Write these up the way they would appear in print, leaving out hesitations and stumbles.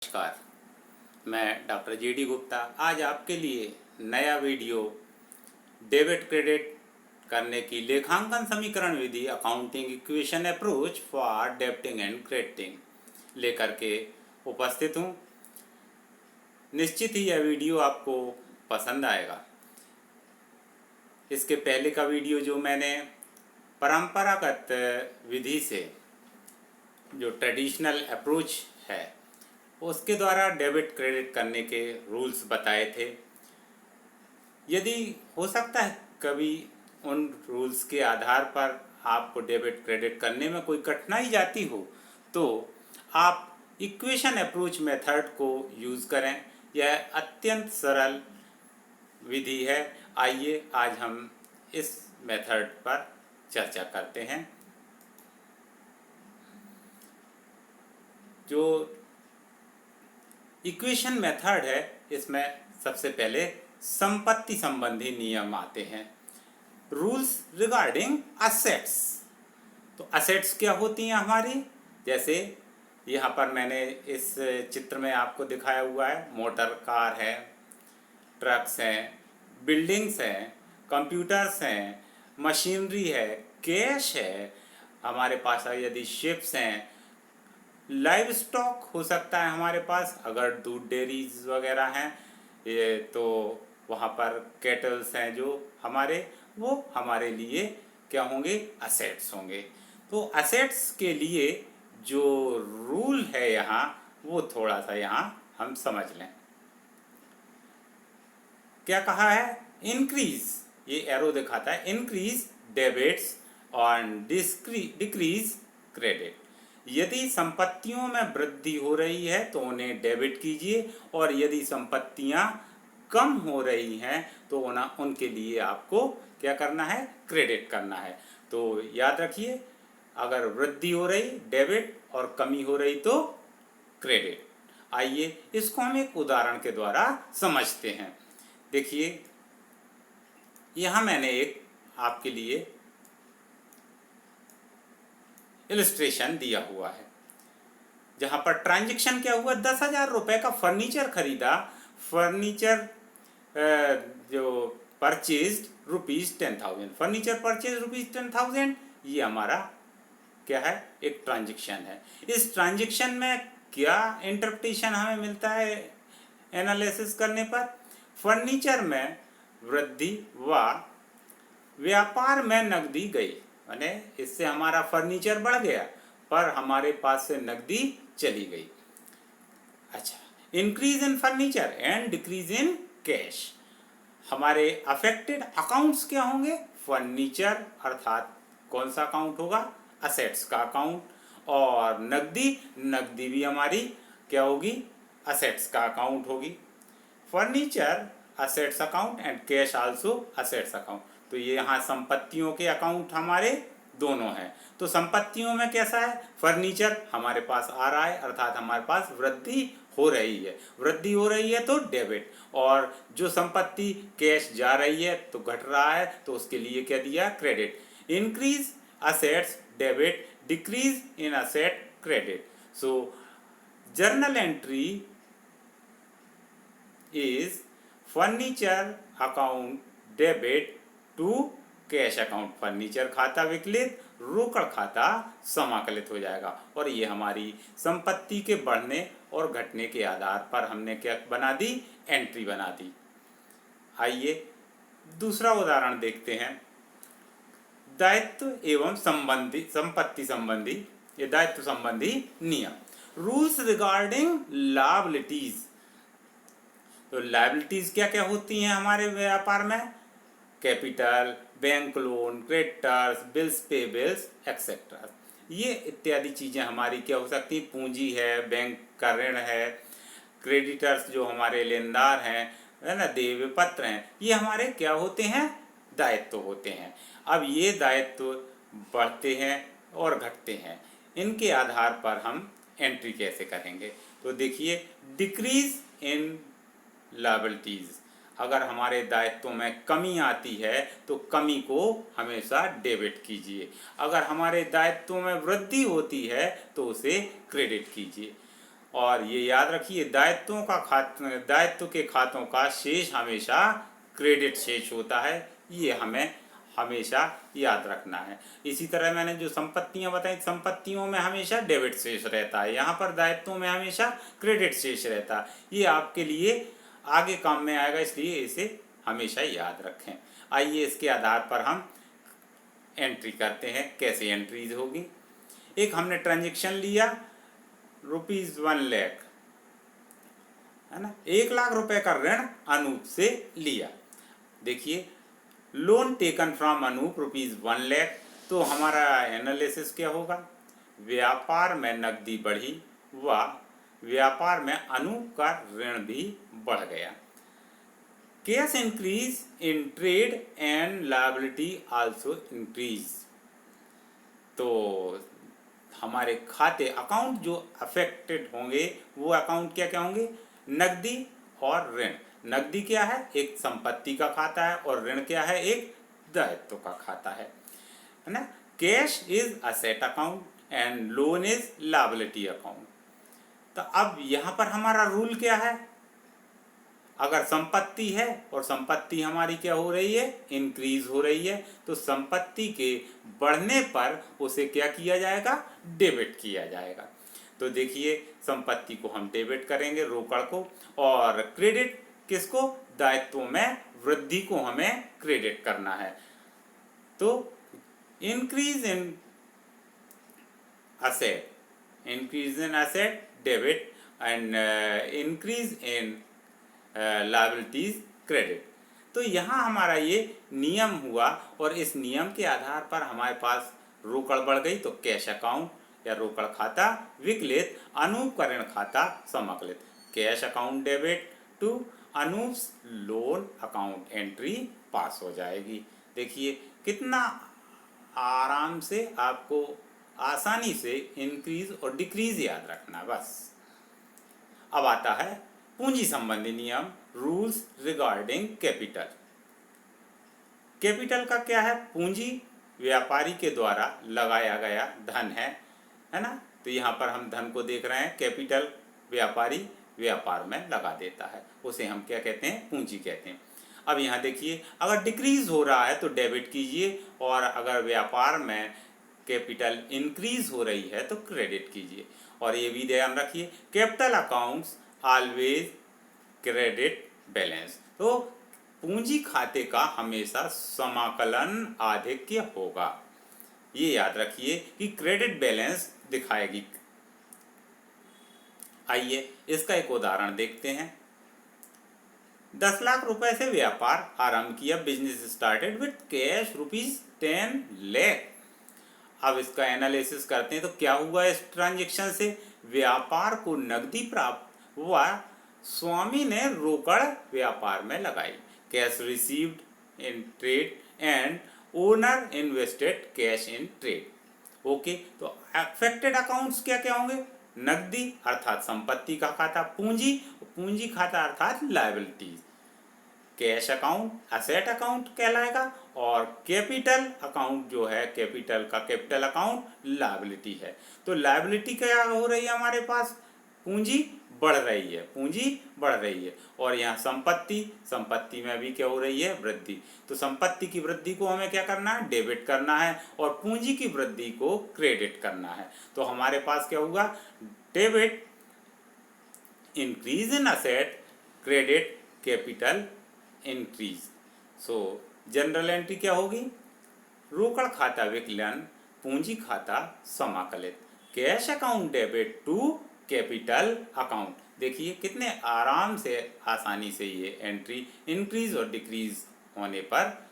नमस्कार, मैं doctor GD. Gupta आज आपके लिए नया वीडियो डेबिट क्रेडिट करने की लेखांकन समीकरण विधि accounting equation approach for debiting and crediting लेकर के उपस्थित हूँ। निश्चित ही यह वीडियो आपको पसंद आएगा। इसके पहले का वीडियो जो मैंने परंपरागत विधि से जो ट्रेडिशनल अप्रोच है उसके द्वारा डेबिट क्रेडिट करने के रूल्स बताए थे। यदि हो सकता है कभी उन रूल्स के आधार पर आपको डेबिट क्रेडिट करने में कोई कठिनाई जाती हो तो आप इक्वेशन अप्रोच मेथड को यूज़ करें। यह अत्यंत सरल विधि है। आइए आज हम इस मेथड पर चर्चा करते हैं। जो इक्वेशन मेथड है इसमें सबसे पहले संपत्ति संबंधी नियम आते हैं। Rules regarding assets. तो असेट्स क्या होती हैं हमारी, जैसे यहाँ पर मैंने इस चित्र में आपको दिखाया हुआ है। मोटर कार है, ट्रक्स हैं, बिल्डिंग्स हैं, कंप्यूटर्स हैं, मशीनरी है, कैश है हमारे पास। यदि शिप्स हैं, लाइव स्टॉक हो सकता है हमारे पास, अगर दूध डेयरीज वगैरह हैं ये तो वहाँ पर कैटल्स हैं जो हमारे, वो हमारे लिए क्या होंगे, असेट्स होंगे। तो असेट्स के लिए जो रूल है यहाँ वो थोड़ा सा यहाँ हम समझ लें। क्या कहा है, इंक्रीज, ये एरो दिखाता है, इंक्रीज डेबिट्स और डिक्रीज क्रेडिट। यदि संपत्तियों में वृद्धि हो रही है तो उन्हें डेबिट कीजिए, और यदि संपत्तियां कम हो रही हैं तो उनके लिए आपको क्या करना है, क्रेडिट करना है। तो याद रखिए, अगर वृद्धि हो रही डेबिट और कमी हो रही तो क्रेडिट। आइए इसको हम एक उदाहरण के द्वारा समझते हैं। देखिए यहाँ मैंने एक आपके लिए इलस्ट्रेशन दिया हुआ है जहाँ पर ट्रांजैक्शन क्या हुआ, 10,000 रुपये का फर्नीचर खरीदा। फर्नीचर जो परचेज ₹10,000, फर्नीचर परचेज ₹10,000, ये हमारा क्या है, एक ट्रांजैक्शन है। इस ट्रांजैक्शन में क्या इंटरप्रिटेशन हमें मिलता है एनालिसिस करने पर, फर्नीचर में वृद्धि व व्यापार में नकदी गई, माने इससे हमारा फर्नीचर बढ़ गया पर हमारे पास से नकदी चली गई। अच्छा, increase in furniture and decrease in cash. हमारे अफेक्टेड अकाउंट्स क्या होंगे, फर्नीचर अर्थात कौन सा अकाउंट होगा, असेट्स का अकाउंट, और नकदी भी हमारी क्या होगी, असेट्स का अकाउंट होगी। Furniture assets account and cash also assets account. तो ये यहाँ संपत्तियों के अकाउंट हमारे दोनों हैं। तो संपत्तियों में कैसा है, फर्नीचर हमारे पास आ रहा है अर्थात हमारे पास वृद्धि हो रही है। वृद्धि हो रही है तो डेबिट, और जो संपत्ति कैश जा रही है तो घट रहा है तो उसके लिए क्या दिया, credit. Increase assets debit, decrease in asset credit. So journal entry is furniture account debit to cash account. Furniture खाता विकलित, रोकड़ खाता समाकलित हो जाएगा। और ये हमारी संपत्ति के बढ़ने और घटने के आधार पर हमने क्या बना दी, एंट्री बना दी। आइए दूसरा उदाहरण देखते हैं। दायित्व एवं संपत्ति संबंधी, ये दायित्व संबंधी नियम। Rules regarding liabilities. तो लायबिलिटीज क्या क्या होती हैं हमारे व्यापार में, capital, bank loan, creditors, bills payables etcetera. ये इत्यादि चीज़ें हमारी क्या हो सकती, पूंजी है, बैंक का ऋण है, क्रेडिटर्स जो हमारे लेनदार हैं, है ना, देय पत्र हैं, ये हमारे क्या होते हैं, दायित्व होते हैं। अब ये दायित्व बढ़ते हैं और घटते हैं, इनके आधार पर हम एंट्री कैसे करेंगे। तो देखिए, डिक्रीज इन लायबिलिटीज, अगर हमारे दायित्वों में कमी आती है तो कमी को हमेशा डेबिट कीजिए। अगर हमारे दायित्वों में वृद्धि होती है तो उसे क्रेडिट कीजिए। और ये याद रखिए दायित्व के खातों का शेष हमेशा क्रेडिट शेष होता है, ये हमें हमेशा याद रखना है। इसी तरह मैंने जो संपत्तियां बताई, संपत्तियों में हमेशा डेबिट शेष रहता है, यहाँ पर दायित्वों में हमेशा क्रेडिट शेष रहता है। ये आपके लिए आगे काम में आएगा, इसलिए इसे हमेशा याद रखें। आइए इसके आधार पर हम एंट्री करते हैं। कैसे एंट्रीज होगी? एक हमने ट्रांजेक्शन लिया ₹1,00,000, है ना, 1,00,000 रुपए का ऋण अनूप से लिया। देखिए लोन टेकन फ्रॉम अनूप ₹1,00,000, तो हमारा एनालिसिस क्या होगा? व्यापार में नकदी बढ़ी व व्यापार में अनूप का ऋण भी बढ़ गया। Cash increase in trade and liability also increase. तो हमारे खाते अकाउंट जो अफेक्टेड होंगे वो अकाउंट क्या क्या होंगे? नकदी और ऋण। नकदी क्या है? एक संपत्ति का खाता है, और ऋण क्या है? एक दायित्व का खाता है ना। Cash is asset account and loan is liability account. तो अब यहाँ पर हमारा रूल क्या है? अगर संपत्ति है और संपत्ति हमारी क्या हो रही है? इंक्रीज हो रही है, तो संपत्ति के बढ़ने पर उसे क्या किया जाएगा? डेबिट किया जाएगा। तो देखिए संपत्ति को हम डेबिट करेंगे, रोकड़ को, और क्रेडिट किसको? दायित्वों में वृद्धि को हमें क्रेडिट करना है। तो increase in asset debit and increase in liabilities credit. तो यहाँ हमारा ये नियम हुआ, और इस नियम के आधार पर हमारे पास रोकड़ बढ़ गई, तो कैश अकाउंट या रोकड़ खाता विकलित, अनूप का ऋण खाता समाकलित। Cash account debit to Anoop's loan account entry pass हो जाएगी। देखिए कितना आराम से आपको आसानी से इंक्रीज और डिक्रीज याद रखना बस। अब आता है पूंजी संबंधी नियम, रूल्स रिगार्डिंग कैपिटल। कैपिटल का क्या है? पूंजी व्यापारी के द्वारा लगाया गया धन है ना। तो यहाँ पर हम धन को देख रहे हैं। कैपिटल व्यापारी व्यापार में लगा देता है, उसे हम क्या कहते हैं? पूंजी कहते हैं। अब यहाँ देखिए अगर डिक्रीज हो रहा है तो डेबिट कीजिए, और अगर व्यापार में कैपिटल इंक्रीज हो रही है तो क्रेडिट कीजिए। और ये भी ध्यान रखिए, capital accounts always credit balance. तो पूंजी खाते का हमेशा समाकलन आधिक्य होगा, ये याद रखिए कि क्रेडिट बैलेंस दिखाएगी। आइए इसका एक उदाहरण देखते हैं। 10 लाख रुपए से व्यापार आरंभ किया, बिजनेस स्टार्टेड विथ कैश ₹10,00,000। अब इसका एनालिसिस करते हैं। तो क्या हुआ इस ट्रांजैक्शन से? व्यापार को नकदी प्राप्त हुआ, स्वामी ने रोकड़ व्यापार में लगाई। Cash received in trade and owner invested cash in trade. Okay, तो अफेक्टेड अकाउंट्स क्या क्या होंगे? नकदी अर्थात संपत्ति का खाता, पूंजी खाता अर्थात liabilities. Cash account asset account कहलाएगा, और कैपिटल अकाउंट जो है कैपिटल अकाउंट लायबिलिटी है। तो लायबिलिटी क्या हो रही है हमारे पास? पूंजी बढ़ रही है, और यहाँ संपत्ति में भी क्या हो रही है? वृद्धि। तो संपत्ति की वृद्धि को हमें क्या करना है? डेबिट करना है, और पूंजी की वृद्धि को क्रेडिट करना है। तो हमारे पास क्या होगा? Debit increase in asset, credit capital increase. So general entry क्या होगी? रोकड़ खाता विकलन, पूंजी खाता समाकलित। Cash account debit to capital account. देखिए कितने आराम से, आसानी से ये एंट्री इंक्रीज और डिक्रीज होने पर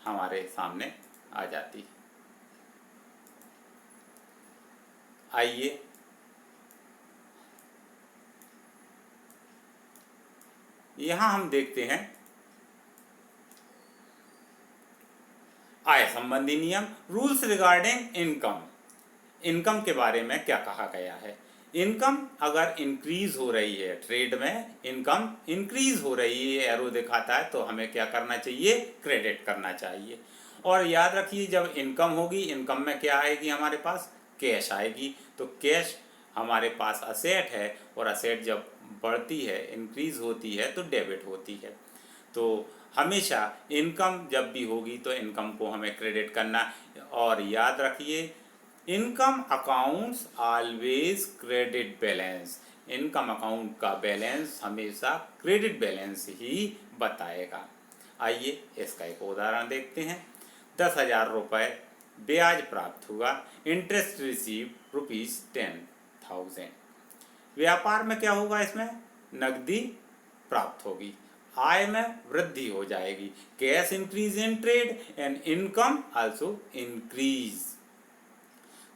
हमारे सामने आ जाती। आइए यहां हम देखते हैं आय संबंधी नियम, रूल्स रिगार्डिंग इनकम। इनकम के बारे में क्या कहा गया है? इनकम अगर इंक्रीज हो रही है, ट्रेड में इनकम इंक्रीज हो रही है, एरो दिखाता है, तो हमें क्या करना चाहिए? क्रेडिट करना चाहिए। और याद रखिए जब इनकम होगी, इनकम में क्या आएगी? हमारे पास कैश आएगी। तो कैश हमारे पास असेट है और असेट जब बढ़ती है, इंक्रीज होती है तो डेबिट होती है। तो हमेशा इनकम जब भी होगी तो इनकम को हमें क्रेडिट करना। और याद रखिए, income accounts always credit balance. Income account का बैलेंस हमेशा क्रेडिट बैलेंस ही बताएगा। आइए इसका एक उदाहरण देखते हैं। 10,000 रुपये ब्याज प्राप्त हुआ, इंटरेस्ट रिसीव ₹10,000। व्यापार में क्या होगा, इसमें नकदी प्राप्त होगी, आय में वृद्धि हो जाएगी। Cash increase in trade and income also increase.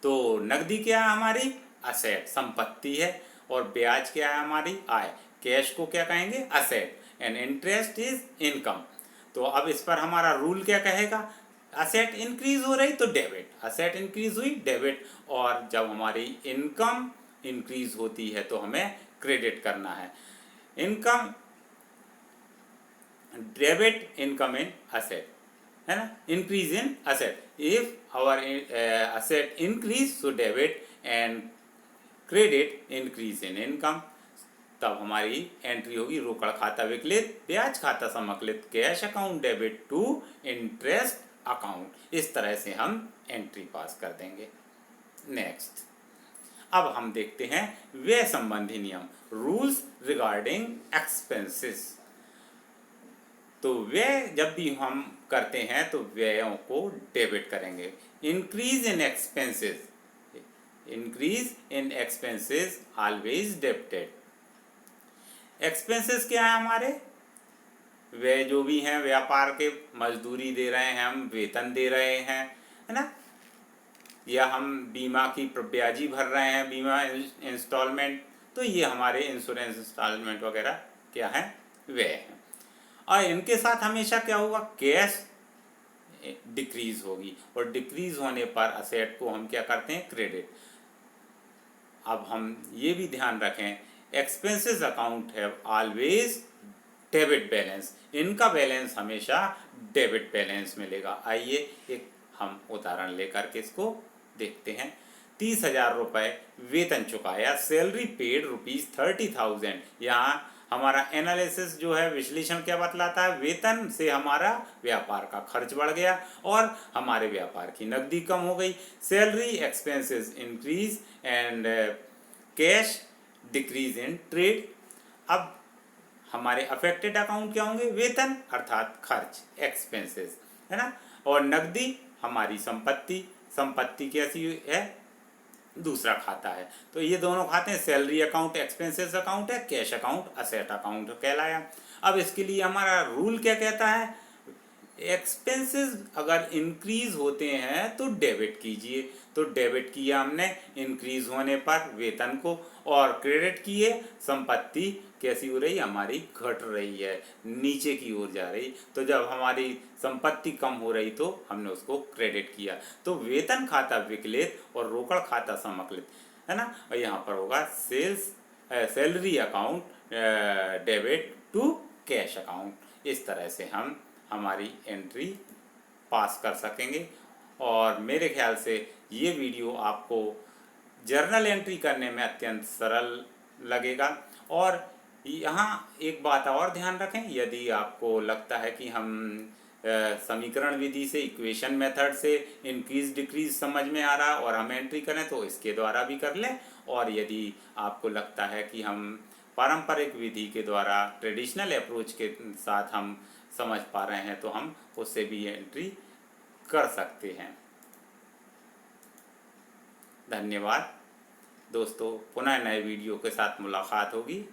तो नकदी क्या है हमारी, असेट, संपत्ति है, और ब्याज क्या है हमारी, आय। कैश को क्या कहेंगे, asset, and interest is income. तो अब इस पर हमारा रूल क्या कहेगा, असेट इंक्रीज हो रही तो डेबिट, असेट इंक्रीज हुई डेबिट, और जब हमारी इनकम इंक्रीज होती है तो हमें क्रेडिट करना है। Income debit income in asset, है ना, increase in asset. If our asset increase so debit and credit increase in income. तब हमारी एंट्री होगी रोकड़ खाता विकलित, ब्याज खाता समकलित, cash account debit to interest account. इस तरह से हम एंट्री पास कर देंगे। नेक्स्ट, अब हम देखते हैं व्यय संबंधी नियम, रूल्स रिगार्डिंग एक्सपेंसेस। तो व्यय जब भी हम करते हैं तो व्ययों को डेबिट करेंगे। Increase in expenses, increase in expenses always debited. Expenses क्या है हमारे, व्यय जो भी हैं, व्यापार के मजदूरी दे रहे हैं हम, वेतन दे रहे हैं, है ना, या हम बीमा की ब्याजी भर रहे हैं, बीमा इंस्टॉलमेंट, तो ये हमारे इंश्योरेंस इंस्टॉलमेंट वगैरह क्या है, व्यय हैं। और इनके साथ हमेशा क्या होगा, कैश डिक्रीज होगी, और डिक्रीज होने पर असेट को हम क्या करते हैं, क्रेडिट। अब हम ये भी ध्यान रखें, एक्सपेंसेस अकाउंट है ऑलवेज डेबिट बैलेंस, इनका बैलेंस हमेशा डेबिट बैलेंस मिलेगा। आइए एक हम उदाहरण लेकर के इसको देखते हैं। 30,000 रुपये वेतन चुकाया, सैलरी पेड ₹30,000। यहाँ हमारा एनालिसिस जो है, विश्लेषण क्या बतलाता है, वेतन से हमारा व्यापार का खर्च बढ़ गया और हमारे व्यापार की नकदी कम हो गई। Salary expenses increase and cash decrease in trade. अब हमारे अफेक्टेड अकाउंट क्या होंगे, वेतन अर्थात खर्च, एक्सपेंसेस, है ना, और नकदी हमारी संपत्ति, संपत्ति कैसी है, दूसरा खाता है। तो ये दोनों खाते हैं, सैलरी अकाउंट एक्सपेंसेस अकाउंट है, कैश अकाउंट असेट अकाउंट कहलाया। अब इसके लिए हमारा रूल क्या कहता है, एक्सपेंसेस अगर इंक्रीज होते हैं तो डेबिट कीजिए। तो डेबिट किया हमने इंक्रीज होने पर वेतन को, और क्रेडिट किए संपत्ति कैसी हो रही, हमारी घट रही है, नीचे की ओर जा रही। तो जब हमारी संपत्ति कम हो रही तो हमने उसको क्रेडिट किया। तो वेतन खाता विकलित और रोकड़ खाता समकलित, है ना, और यहाँ पर होगा salary account debit to cash account. इस तरह से हम हमारी एंट्री पास कर सकेंगे। और मेरे ख्याल से ये वीडियो आपको जर्नल एंट्री करने में अत्यंत सरल लगेगा। और यहाँ एक बात और ध्यान रखें, यदि आपको लगता है कि हम समीकरण विधि से, इक्वेशन मेथड से इंक्रीज डिक्रीज समझ में आ रहा और हम एंट्री करें तो इसके द्वारा भी कर लें। और यदि आपको लगता है कि हम पारंपरिक विधि के द्वारा, ट्रेडिशनल अप्रोच के साथ हम समझ पा रहे हैं तो हम उससे भी एंट्री कर सकते हैं। धन्यवाद दोस्तों, पुनः नए वीडियो के साथ मुलाकात होगी।